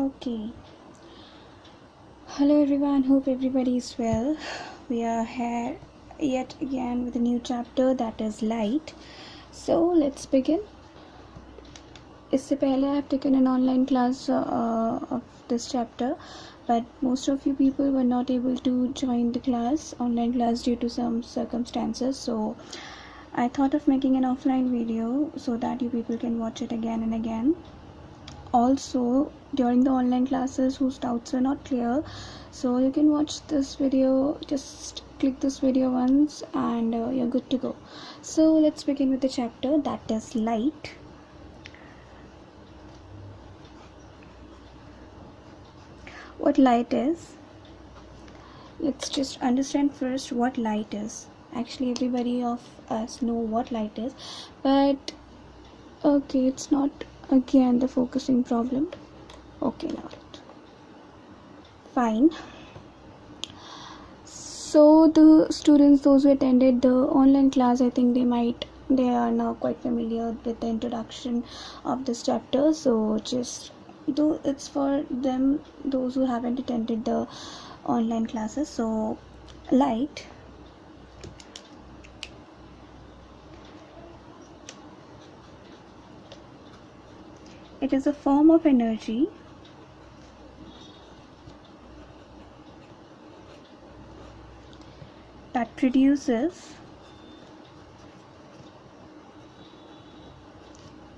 Okay. Hello everyone, hope everybody is well. We are here yet again with a new chapter, that is light. So let's begin. इससे पहले I have taken an online class of this chapter, but most of you people were not able to join the online class due to some circumstances. So I thought of making an offline video so that you people can watch it again and again. Also, during the online classes whose doubts were not clear, so you can watch this video, just click this video once and you're good to go. So let's begin with the chapter, that is light. What light is? Let's just understand first what light is. Actually everybody of us know what light is, but okay, it's not again the focusing problem. Okay, now fine. So the students, those who attended the online class, I think they are now quite familiar with the introduction of this chapter. So just though it's for them, those who haven't attended the online classes. So light, it is a form of energy that produces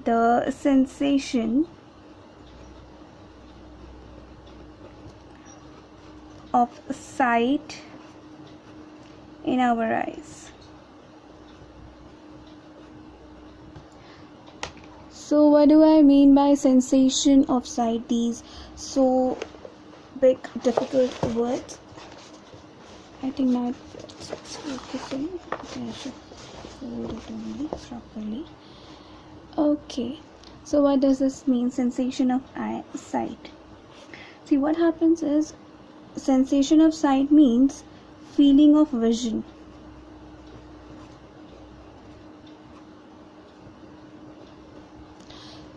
the sensation of sight in our eyes. So what do I mean by sensation of sight? These so big difficult words. I think now it's focusing. Okay, I should hold it only properly. Okay, so what does this mean, sensation of sight? See, what happens is, sensation of sight means feeling of vision.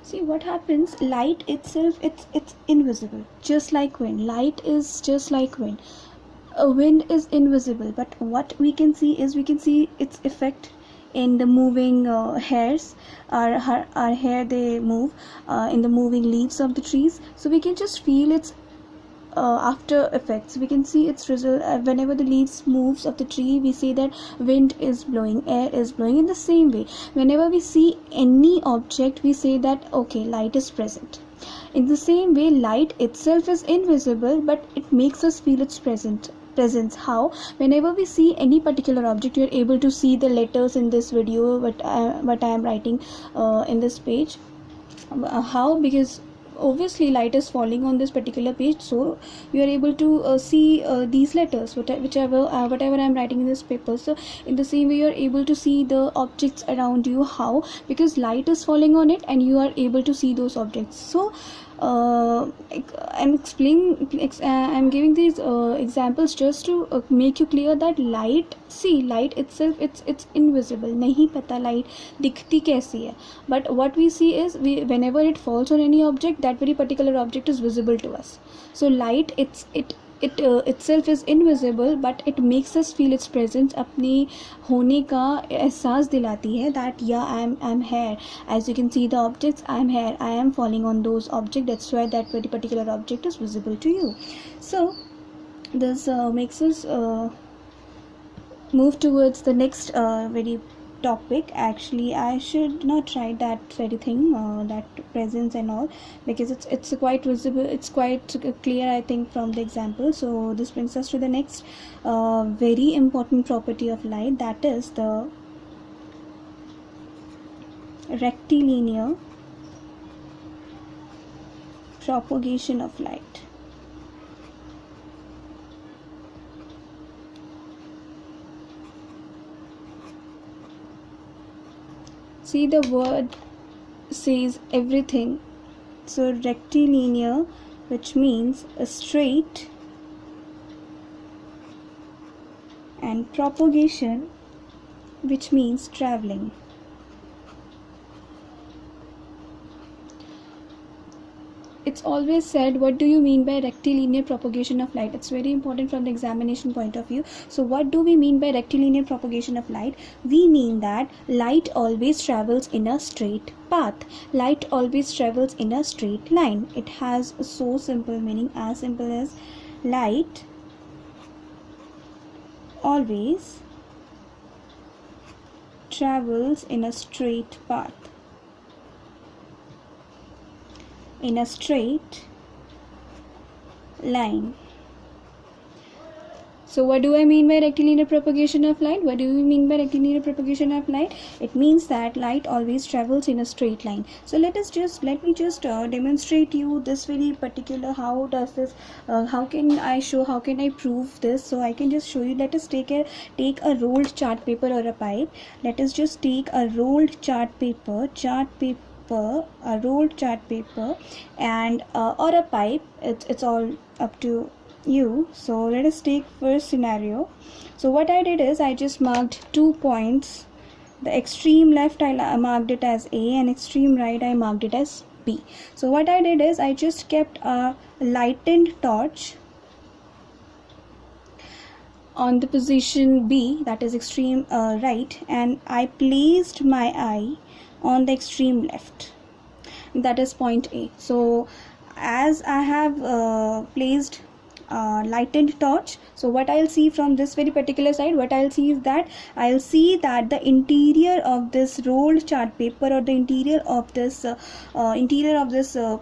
See what happens, light itself, it's invisible, just like wind. Light is just like wind. A wind is invisible, but what we can see is, we can see its effect in the moving hairs. Our hair, they move in the moving leaves of the trees. So we can just feel its after effects. We can see its result whenever the leaves moves of the tree. We see that wind is blowing, air is blowing. In the same way, whenever we see any object, we say that okay, light is present. In the same way, light itself is invisible, but it makes us feel its presence. How? Whenever we see any particular object, you are able to see the letters in this video, what I am writing in this page. How? Because obviously light is falling on this particular page, so you are able to see these letters, whatever I am writing in this paper. So in the same way, you are able to see the objects around you. How? Because light is falling on it and you are able to see those objects. So I'm giving these examples just to make you clear that light itself, it's invisible. नहीं पता light दिखती कैसी है, but what we see is, whenever it falls on any object, that very particular object is visible to us. So light itself is invisible, but it makes us feel its presence. अपने होने का एहसास दिलाती है, that yeah, I'm here. As you can see the objects, I'm here, I am falling on those objects. That's why that very particular object is visible to you. So this makes us move towards the next very topic. Actually, I should not write that very thing, that presence and all, because it's quite visible, it's quite clear, I think, from the example. So this brings us to the next very important property of light, that is the rectilinear propagation of light. See, the word says everything. So rectilinear, which means a straight, and propagation, which means traveling. it's always said, what do you mean by rectilinear propagation of light? It's very important from the examination point of view. So what do we mean by rectilinear propagation of light? We mean that light always travels in a straight path. Light always travels in a straight line. It has a so simple meaning, as simple as light always travels in a straight path, in a straight line. So what do I mean by rectilinear propagation of light? What do we mean by rectilinear propagation of light? It means that light always travels in a straight line. So let me just demonstrate you this very particular, how does this, how can I prove this? So I can just show you. Let us take a rolled chart paper or a pipe. Let us just take a rolled chart paper, a rolled chart paper, and or a pipe. It's all up to you. So let us take first scenario. So what I did is I just marked 2 points. The extreme left I marked it as A, and extreme right I marked it as B. So what I did is I just kept a lightened torch on the position B, that is extreme right, and I placed my eye on the extreme left, that is point A. So as I have placed lightened torch, so what I'll see from this very particular side, what I'll see is that I'll see that the interior of this rolled chart paper, or the interior of this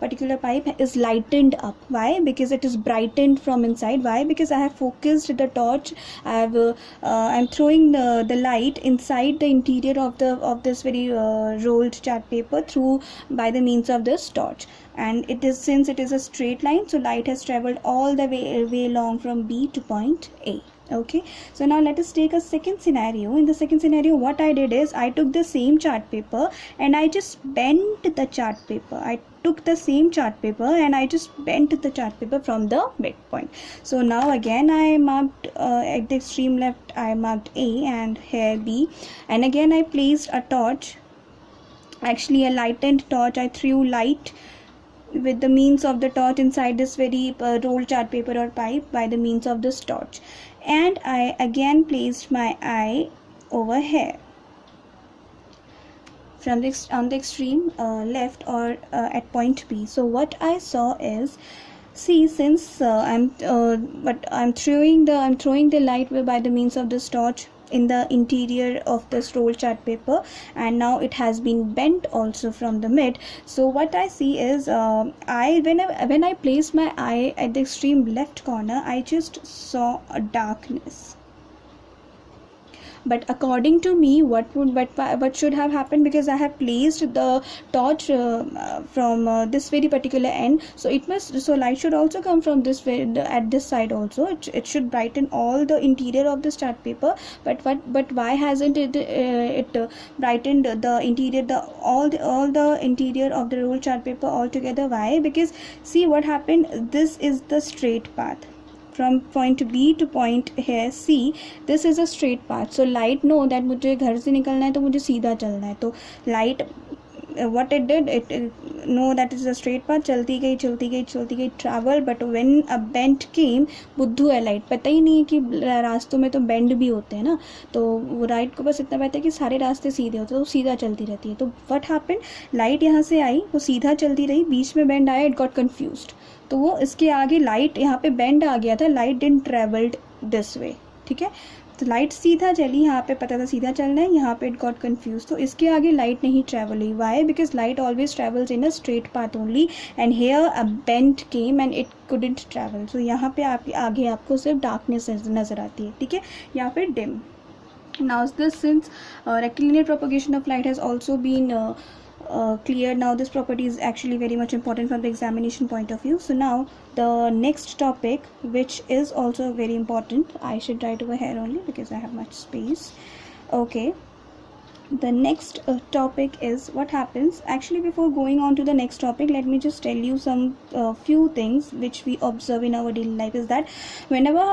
particular pipe is lightened up. Why? Because it is brightened from inside. Why? Because I have focused the torch. I'm throwing the light inside the interior of this very rolled chart paper through by the means of this torch. And it is, since it is a straight line, so light has traveled all the way long from B to point A. Okay, so now let us take a second scenario. In the second scenario, what I did is I took the same chart paper and I just bent the chart paper. I took the same chart paper and I just bent the chart paper from the midpoint. So now again I marked at the extreme left I marked A and here B, and again I placed a torch, actually a lightened torch. I threw light with the means of the torch inside this very rolled chart paper or pipe by the means of this torch, and I again placed my eye over here from on the extreme left, or at point B. So what I saw is, see, since I'm throwing the light by the means of this torch in the interior of this rolled chart paper, and now it has been bent also from the mid. So what I see is when I placed my eye at the extreme left corner, I just saw a darkness. But according to me, what should have happened, because I have placed the torch from this very particular end, so light should also come from this at this side also. It should brighten all the interior of this chart paper. But why hasn't it brightened the interior, all the interior of the rolled chart paper altogether? Why? Because see what happened. This is the straight path from point B to point here C. This is a straight path. So light know that मुझे घर से निकलना है तो मुझे सीधा चलना है. तो light what it did, it know that is a straight path, चलती गई travel. But when a bend came, बुद्धू है लाइट, पता ही नहीं है कि रास्तों में तो बेंड भी होते हैं ना. तो वो राइट को बस इतना पता है कि सारे रास्ते सीधे होते हैं, तो सीधा चलती रहती है. तो व्हाट हैपेंड, लाइट यहाँ से आई, वो सीधा चलती रही, बीच में बेंड आया, इट गॉट कंफ्यूज्ड. तो वो इसके आगे लाइट यहाँ पे बेंड आ गया था, light didn't travelled this way. ठीक है, तो लाइट सीधा चली, यहाँ पे पता था सीधा चलना है, यहाँ पे इट गॉट कंफ्यूज. तो इसके आगे लाइट नहीं ट्रेवल हुई. Why? Because light always travels in a straight path only, and here a bend came and it couldn't travel. So यहाँ पे आगे आपको सिर्फ डार्कनेस नजर आती है. ठीक है, या फिर dim. Now this since rectilinear propagation of light has also been clear. Now this property is actually very much important from the examination point of view. So now the next topic, which is also very important, I should write over here only because I have much space. Okay, the next topic is what happens. Actually, before going on to the next topic, let me just tell you some few things which we observe in our daily life. Is that whenever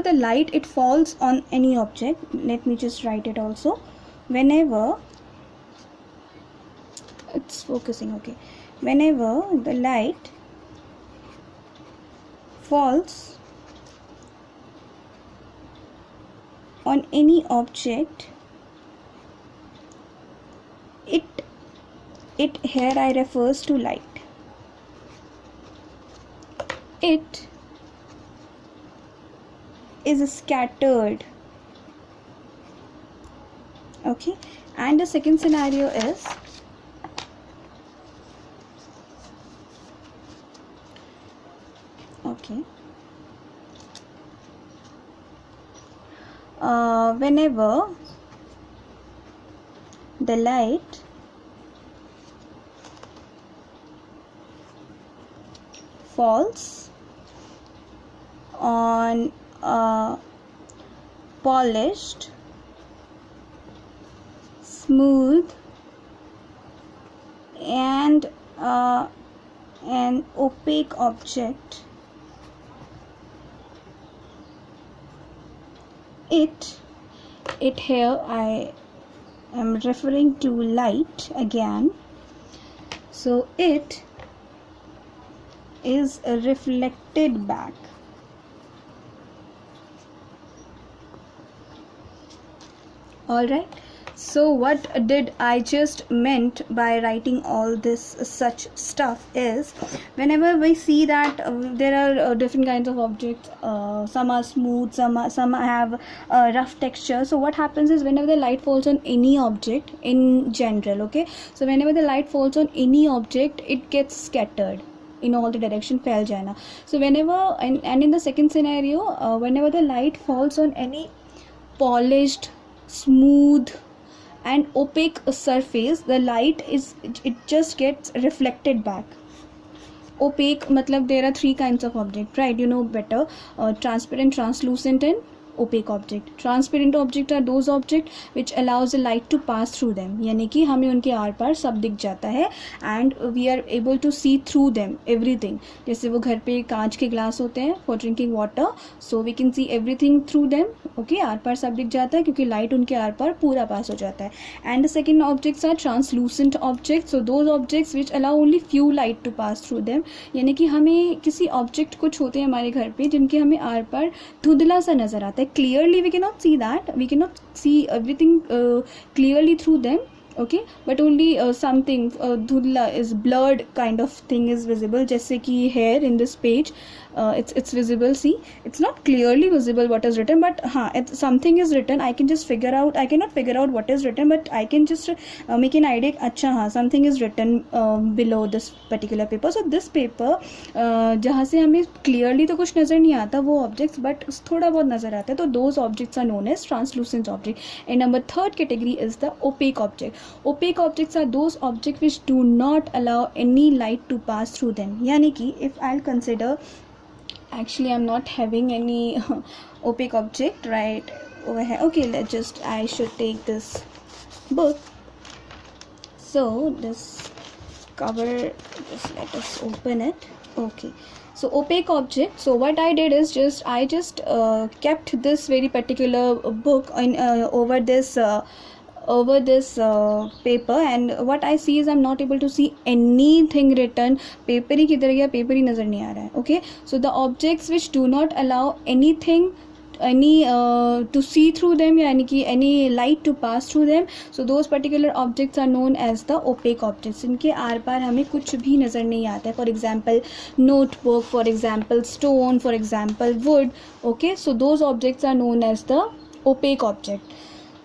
the light it falls on any object, let me just write it also. Whenever it's focusing, okay, whenever the light falls on any object, it here I refers to light, it is scattered. Okay, and the second scenario is whenever the light falls on a polished, smooth and an opaque object, it here I am referring to light again, so it is reflected back. Alright, so what did I just meant by writing all this such stuff is, whenever we see that there are different kinds of objects, some are smooth, some have rough texture. So what happens is, whenever the light falls on any object in general, okay, so whenever the light falls on any object, it gets scattered in all the direction, फैल जाना. So whenever and in the second scenario, whenever the light falls on any polished, smooth and opaque surface, the light it just gets reflected back. Opaque matlab there are three kinds of object, right? You know better. Transparent, translucent and opaque object. Transparent object are those object which allows the light to pass through them, यानी कि हमें उनके are पार सब दिख जाता है, and we are able to see through them everything. जैसे वो घर पे कांच के ग्लास होते हैं for drinking water, so we can see everything through them. Okay, आर पार सब दिख जाता है क्योंकि लाइट उनके आर पार पूरा पास हो जाता है. And the second objects are translucent objects, so those objects which allow only few light to pass through them, यानी कि हमें किसी ऑब्जेक्ट कुछ होते हैं हमारे घर पे जिनके हमें आर पार धुंधला सा नजर आता है. Clearly we cannot see that, we cannot see everything clearly through them, okay, but only something dhudla is blurred kind of thing is visible, जैसे कि here in this page it's visible. See, it's not clearly visible what is written, but something is written. I can just figure out, I cannot figure out what is written, but I can just make an idea. अच्छा हाँ, something is written below this particular paper. So this paper जहाँ से हमें clearly तो कुछ नज़र नहीं आता वो objects, but थोड़ा बहुत नज़र आता है, तो those objects are known as translucent object. And number third category is the opaque object. Opaque objects are those objects which do not allow any light to pass through them. यानी कि if I'll consider, actually I'm not having any opaque object right over here. Okay, I should take this book. So this cover, just let us open it. Okay, so opaque object. So what I did is I just kept this very particular book in over this paper, and what I see is I'm not able to see anything written. Paper ही किधर गया, paper ही नज़र नहीं आ रहा है. Okay, so the objects which do not allow anything to see through them, यानी कि any light to pass through them, so those particular objects are known as the opaque objects. इनके are पार हमें कुछ भी नज़र नहीं आता है. For example notebook, for example stone, for example wood. Okay, so those objects are known as the opaque object.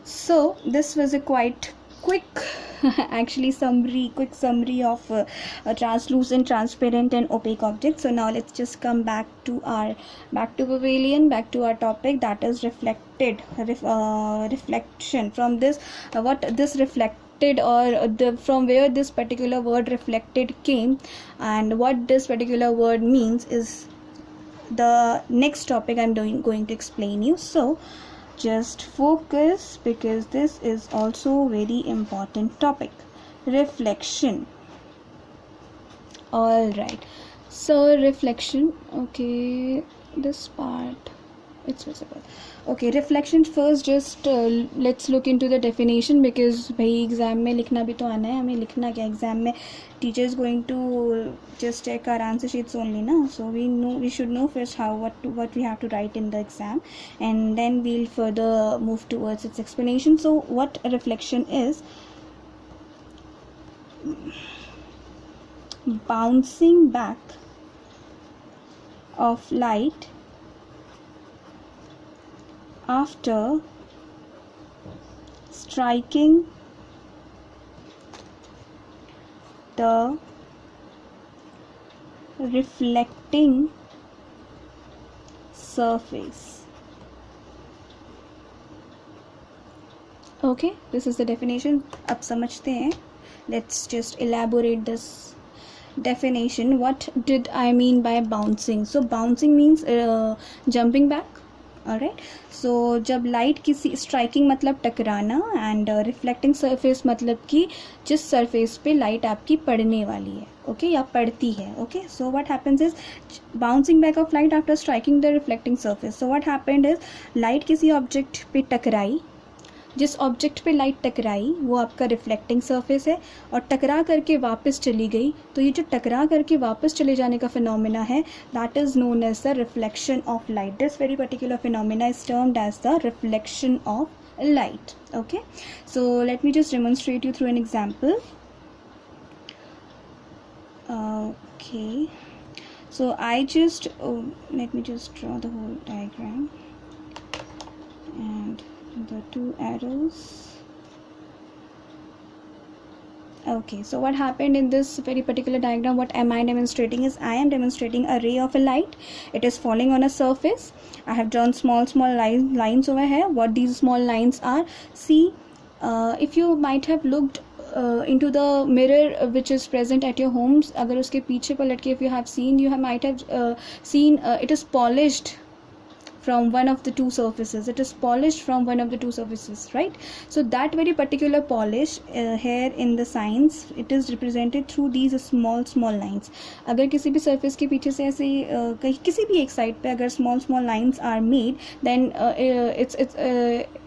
So this was a quite quick actually quick summary of translucent, transparent and opaque objects. So now let's just come back to pavilion, back to our topic, that is reflection. From this what this reflected, or from where this particular word reflected came, and what this particular word means is the next topic I'm going to explain you. So just focus, because this is also very important topic, reflection. All right, so reflection. Okay, this part it's visible. Okay, reflection first. Just let's look into the definition, because भाई exam में लिखना भी तो आना है हमें. लिखना क्या एग्जाम में, teacher is going to just check our answer sheets only ना. So we should know first what we have to write in the exam, and then we'll further move towards its explanation. So what a reflection is: bouncing back of light after striking the reflecting surface. Okay, this is the definition. अब समझते हैं. Let's just elaborate this definition. What did I mean by bouncing? So bouncing means jumping back. Alright, so जब light किसी striking मतलब टकराना, and reflecting surface मतलब कि जिस surface पे लाइट आपकी पड़ने वाली है, ओके, या पड़ती है. Okay, so what happens is bouncing back of light after striking the reflecting surface. So what happened is light किसी ऑब्जेक्ट पे टकराई, जिस ऑब्जेक्ट पे लाइट टकराई वो आपका रिफ्लेक्टिंग सरफेस है, और टकरा करके वापस चली गई. तो ये जो टकरा करके वापस चले जाने का फिनोमिना है, that is known as the reflection of light. This very particular phenomena is termed as the reflection of light. Okay, so let me just demonstrate you through an example. Okay, so I just let me just draw the whole diagram and the two arrows. Okay, so what happened in this very particular diagram, what am I demonstrating is I am demonstrating a ray of a light. It is falling on a surface. I have drawn small lines over here. What these small lines are, see, if you might have looked into the mirror which is present at your homes, अगर उसके पीछे पलट के if you have seen, you might have seen it is polished from one of the two surfaces. It is polished from one of the two surfaces, right? So that very particular polish here in the science, it is represented through these small lines. अगर किसी भी surface के पीछे से ऐसे किसी भी एक side पे अगर small lines are made, then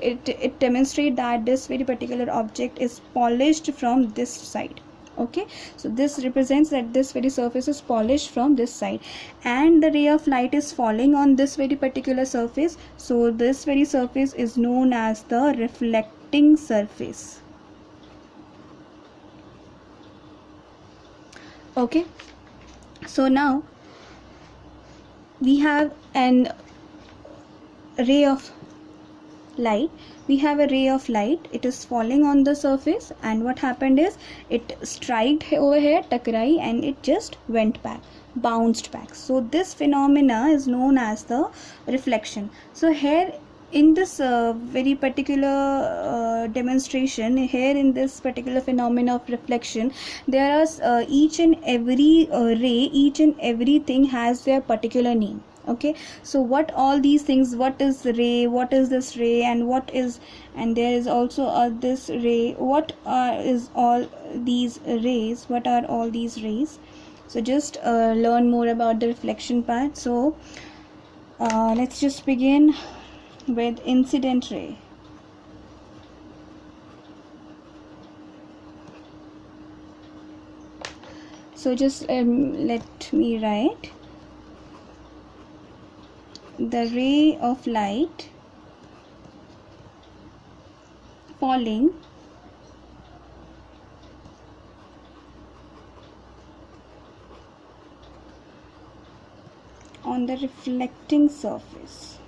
it demonstrate that this very particular object is polished from this side. Okay, so this represents that this very surface is polished from this side, and the ray of light is falling on this very particular surface. So this very surface is known as the reflecting surface. Okay, so now we have an ray of light. We have a ray of light. It is falling on the surface, and what happened is it struck over here, takrai, and it just went back, bounced back. So this phenomena is known as the reflection. So here in this very particular demonstration, here in this particular phenomena of reflection, there are each and every ray, each and everything has their particular name. Okay, so what all these things, what is the ray, what is this ray, and what is, and there is also this ray, what is all these rays, what are all these rays. So just learn more about the reflection part. So let's just begin with incident ray. So just let me write the ray of light falling on the reflecting surface.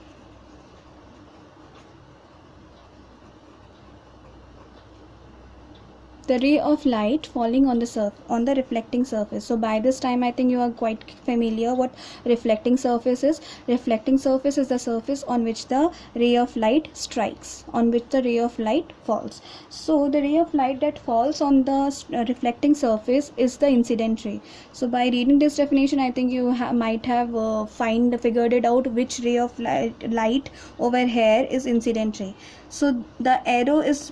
The ray of light falling on the reflecting surface. So by this time I think you are quite familiar what reflecting surface is. Reflecting surface is the surface on which the ray of light strikes, on which the ray of light falls. So the ray of light that falls on the reflecting surface is the incident ray. So by reading this definition, I think you might have figured it out which ray of light over here is incident ray. So the arrow is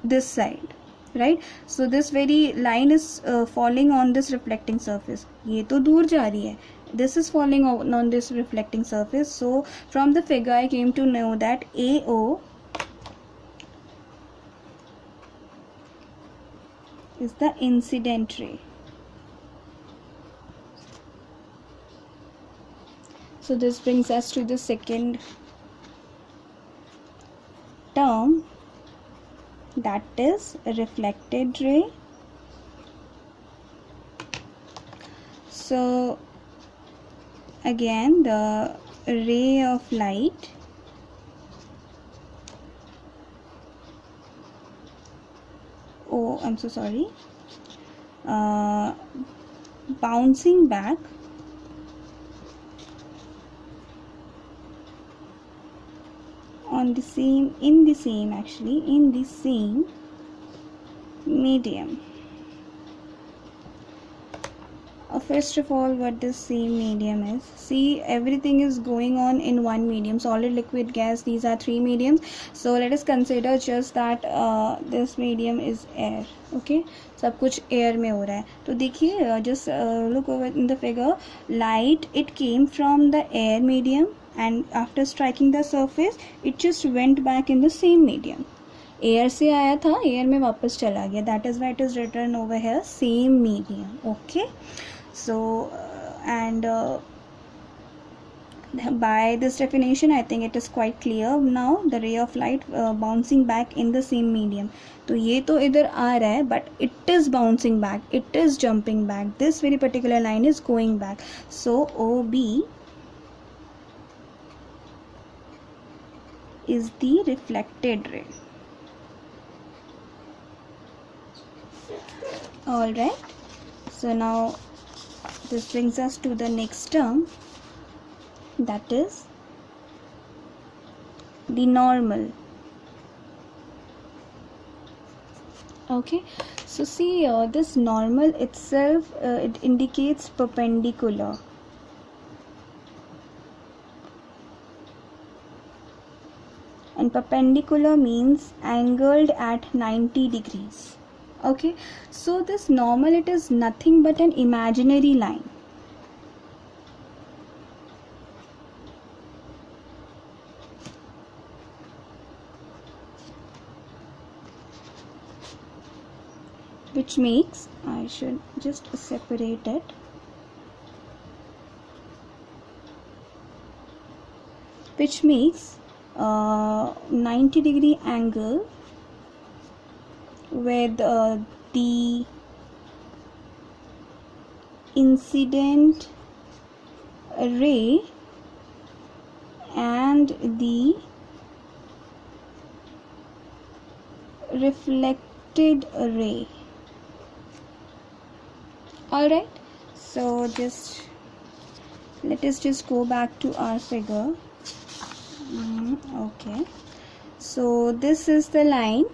this side, right? So this very line is falling on this reflecting surface. ये तो दूर जा रही है. This is falling on this reflecting surface. So from the figure I came to know that AO is the incident ray. So this brings us to the second term, that is reflected ray. So again, the ray of light bouncing back in the same medium. First of all, what this same medium is, see, everything is going on in one medium, solid, liquid, gas. These are three mediums. So let us consider just that this medium is air. Okay, सब कुछ air में हो रहा है. तो देखिए, just look over in the figure. Light, it came from the air medium, and after striking the surface, it just went back in the same medium. Air से आया था, एयर में वापस चला गया. That is why it is written over here same medium. Okay, so and by this definition I think it is quite clear now, the ray of light bouncing back in the same medium. तो ये तो इधर आ रहा है, but it is bouncing back, it is jumping back. This very particular line is going back. So OB is the reflected ray. Alright, so now this brings us to the next term, that is the normal. Okay, so see, this normal itself, it indicates perpendicular. And perpendicular means angled at 90 degrees. Okay, so this normal, it is nothing but an imaginary line. Which makes, I should just separate it. Which makes 90 degree angle with the incident ray and the reflected ray. Alright, so just let us just go back to our figure. Okay, so this is the line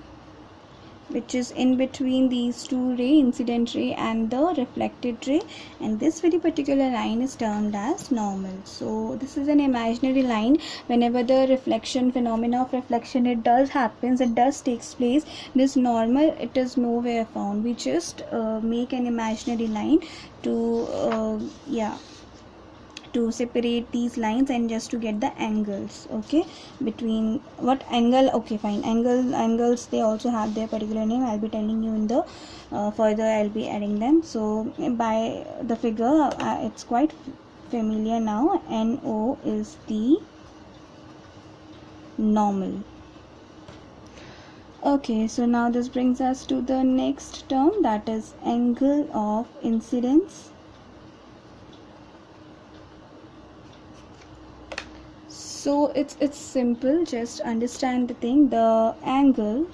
which is in between these two ray, incident ray and the reflected ray, and this very particular line is termed as normal. So this is an imaginary line. Whenever the reflection, phenomena of reflection, it does takes place, this normal, it is nowhere found. We just make an imaginary line to to separate these lines and just to get the angles. Okay, between what angle, okay fine, angles they also have their particular name. I'll be telling you in the further, I'll be adding them. So by the figure, it's quite familiar now. NO is the normal. Okay, so now this brings us to the next term, that is angle of incidence. So it's simple, just understand the thing. The angle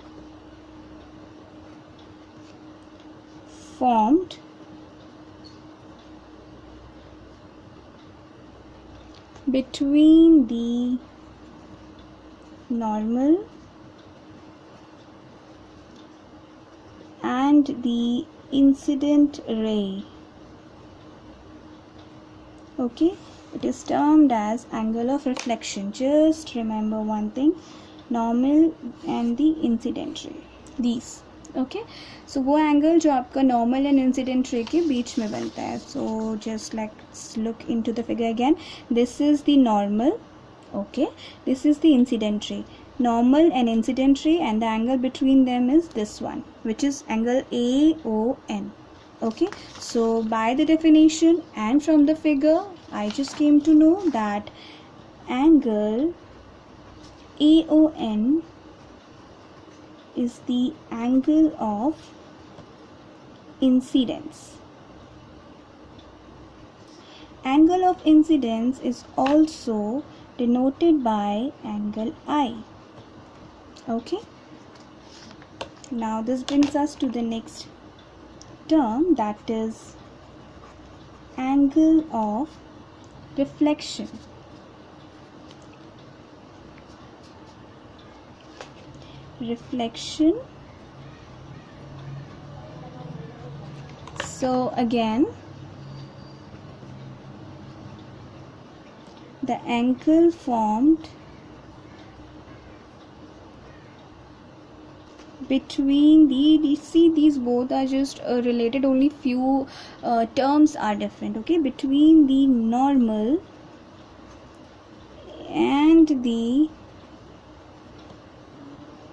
formed between the normal and the incident ray. Okay, it is termed as angle of reflection. Just remember one thing, normal and the incident ray, these. Okay, so वो angle जो आपका normal and incident ray के बीच में बनता है. So just let's look into the figure again. This is the normal. Okay, this is the incident ray. Normal and incident ray, and the angle between them is this one, which is angle AON. Okay, so by the definition and from the figure, I just came to know that angle AON is the angle of incidence. Angle of incidence is also denoted by angle I. Okay, now this brings us to the next term, that is angle of reflection. Reflection. So again, the angle formed between see, these both are just related, only few terms are different. Okay, between the normal and the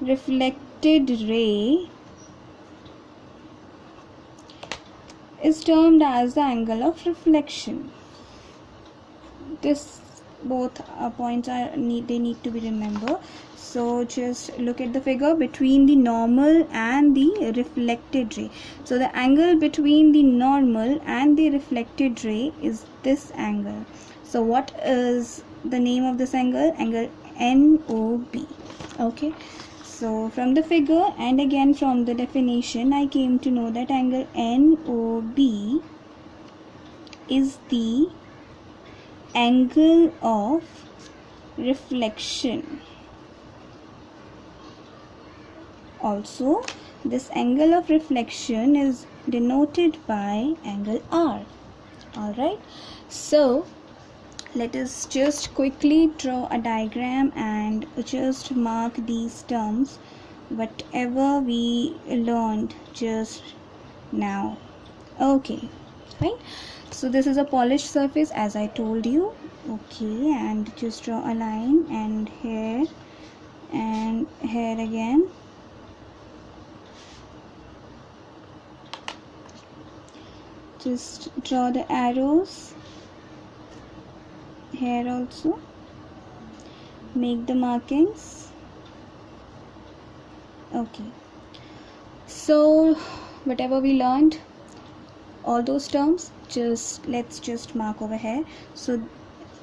reflected ray is termed as the angle of reflection. This both points are they need to be remembered. So just look at the figure between the normal and the reflected ray. So the angle between the normal and the reflected ray is this angle. So what is the name of this angle? Angle NOB. Okay, so from the figure and again from the definition, I came to know that angle NOB is the angle of reflection. Also, this angle of reflection is denoted by angle R. Alright, so let us just quickly draw a diagram and just mark these terms, whatever we learned just now. Okay, fine. So this is a polished surface, as I told you. Okay, and just draw a line, and here again. Just draw the arrows here also. Make the markings. Okay, so whatever we learned, all those terms, let's just mark over here. So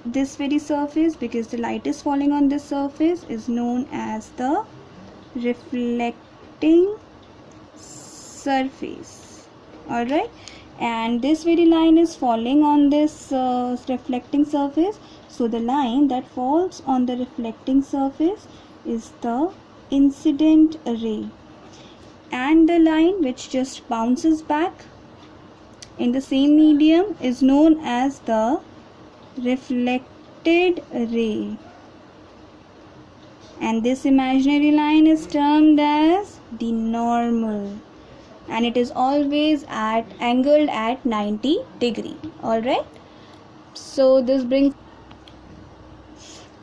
this very surface, because the light is falling on this surface, is known as the reflecting surface. Alright, and this very line is falling on this reflecting surface. So the line that falls on the reflecting surface is the incident ray, and the line which just bounces back in the same medium is known as the reflected ray, and this imaginary line is termed as the normal, and it is always angled at 90 degree. Alright, so this brings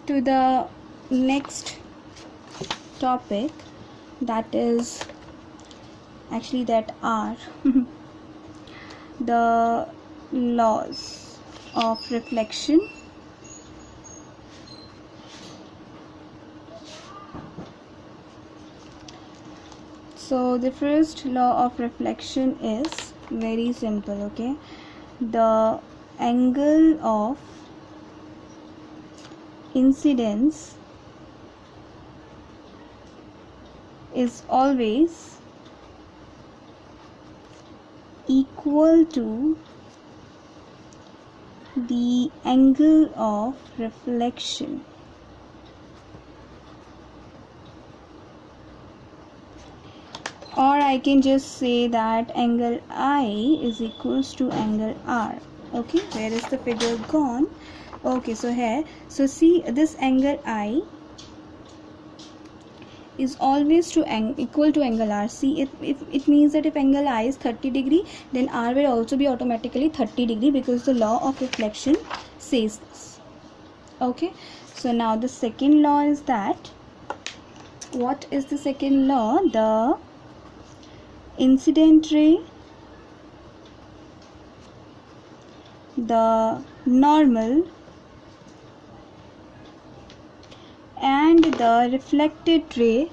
to the next topic, that is actually that are the laws of reflection. So the first law of reflection is very simple. Okay, the angle of incidence is always equal to the angle of reflection. Or I can just say that angle I is equals to angle R. Okay, where is the figure gone? Okay, so here, so see this angle I is always equal to angle r. See, it means that if angle I is 30 degree, then r will also be automatically 30 degree, because the law of reflection says this. Okay, so now the second law is that, what is the second law? The incident ray, the normal, and the reflected ray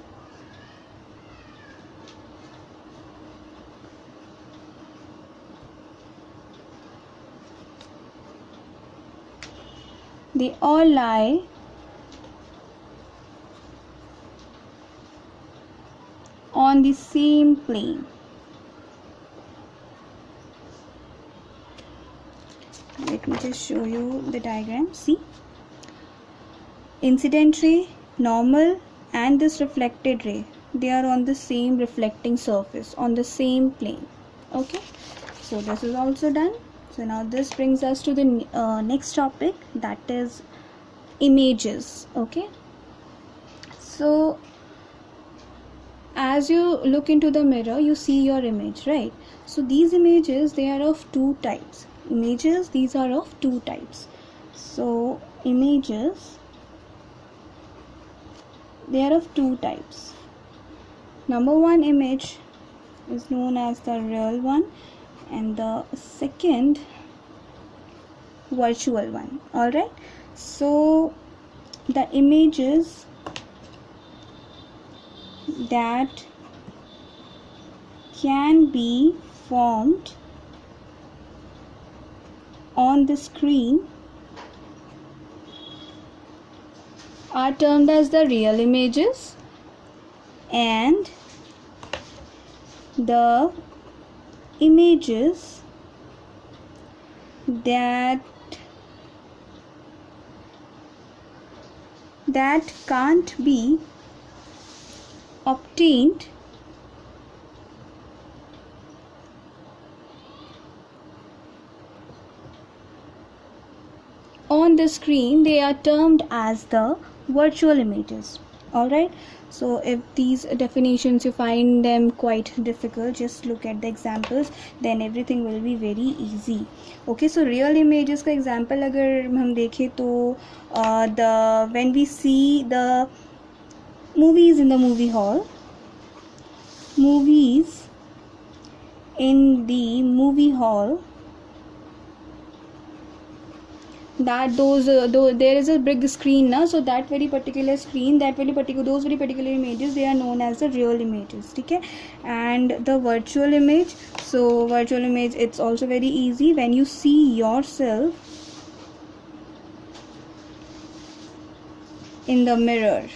they all lie on the same plane. Let me just show you the diagram. See, incident ray, normal, and this reflected ray, they are on the same reflecting surface, on the same plane. Okay, so this is also done. So now this brings us to the next topic, that is images. Okay, so as you look into the mirror, you see your image, right? So these images, they are of two types. Images, these are of two types. So images, they are of two types. Number one image is known as the real one, and the second virtual one. All right, so the images that can be formed on the screen are termed as the real images, and the images that can't be obtained on the screen, they are termed as the virtual images. Alright, so if these definitions you find them quite difficult, just look at the examples, then everything will be very easy. Okay, so real images का example अगर हम देखें तो when we see the movies in the movie hall, that there is a big screen now, so that very particular screen, those very particular images, they are known as the real images. Okay, and the virtual image, so virtual image, it's also very easy. When you see yourself in the mirror,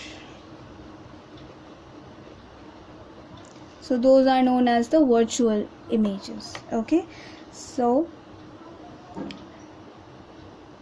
so those are known as the virtual images. Okay, so